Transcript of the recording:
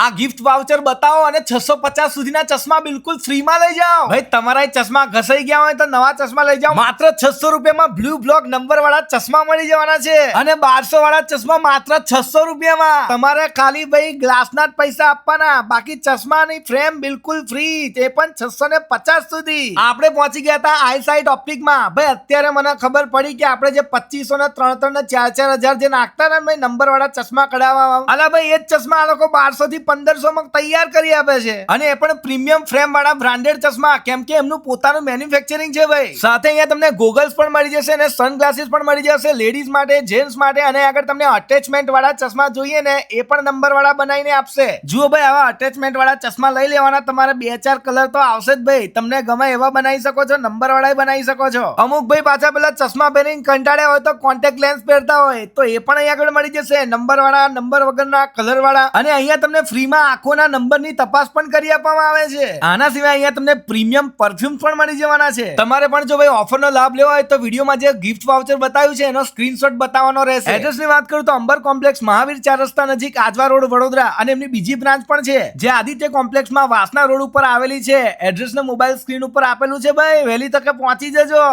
આ gift voucher બતાવો અને 650 સુધીના ચશ્મા બિલકુલ ફ્રીમાં લઈ જાઓ. ભાઈ તમારા ચશ્મા ઘસાઈ ગયા હોય તો નવા ચશ્મા લઈ જાઓ. માત્ર 600 રૂપિયામાં બ્લુ બ્લોક નંબર વાળા ચશ્મા મળી જવાના છે અને 1200 વાળા ચશ્મા માત્ર 600 રૂપિયામાં. તમારે ખાલી ભાઈ ગ્લાસના જ પૈસા આપવાના, બાકી ચશ્માની ફ્રેમ બિલકુલ ફ્રી, તે પણ 650 સુધી. આપણે પહોંચી ગયા હતા આઈસાઇટ ઓપ્ટિકમાં. ભાઈ અત્યારે મને ખબર પડી કે આપણે જે 2500 ને 3 ને 4 હજાર જે નાખતા ને ભાઈ નંબર વાળા ચશ્મા કઢાવવા, અલા ભાઈ એ જ ચશ્મા આ લોકો 1200 થી 1500 માં તૈયાર કરી આપે છે અને એ પણ પ્રીમિયમ ફ્રેમ વાળા બ્રાન્ડેડ ચશ્મા, કેમ કે એમનું પોતાનું મેન્યુફેક્ચરિંગ છે ભાઈ. સાથે અહીંયા તમને ગોગલ્સ પણ મળી જશે અને સનગ્લાસીસ પણ મળી જશે લેડીઝ માટે, જેન્ટ્સ માટે, અને આગળ તમને અટેચમેન્ટ વાળા ચશ્મા જોઈએ ને એ પણ નંબર વાળા બનાવીને આપશે. જુઓ ભાઈ આવા અટેચમેન્ટ વાળા ચશ્મા લઈ લેવાના, તમારે 2-4 કલર તો આવશે જ ભાઈ. તમને ગમે એવા બનાવી શકો છો, નંબર વાળા બનાવી શકો છો. અમુક ભાઈ પાછા પેલા ચશ્મા પહેરીને કંટાળ્યા હોય તો કોન્ટેક્ટ લેન્સ પહેરતા હોય તો એ પણ અહીંયા આગળ મળી જશે, નંબર વાળા, નંબર વગરના, કલર વાળા. અને અહીંયા તમને ફ્રીમાં આંખોના નંબરની તપાસ પણ કરી આપવામાં આવે છે. આના સિવાય અહીંયા તમને પ્રીમિયમ પરફ્યુમ પણ મળી જવાના છે. તમારે પણ જો ભાઈ ઓફરનો લાભ લેવો હોય તો વિડીયોમાં જે ગિફ્ટ વાઉચર બતાવ્યું છે એનો સ્ક્રીનશોટ બતાવવાનો રહેશે. એડ્રેસની વાત કરું તો અંબર કોમ્પ્લેક્સ, મહાવીર 4 રસ્તા નજીક, આજવા રોડ, વડોદરા. અને એમની બીજી બ્રાન્ચ પણ છે જે આદિત્ય કોમ્પ્લેક્સમાં વાસના રોડ ઉપર આવેલી છે. એડ્રેસનો મોબાઈલ સ્ક્રીન ઉપર આપેલું છે ભાઈ, વહેલી તકે પહોંચી જજો.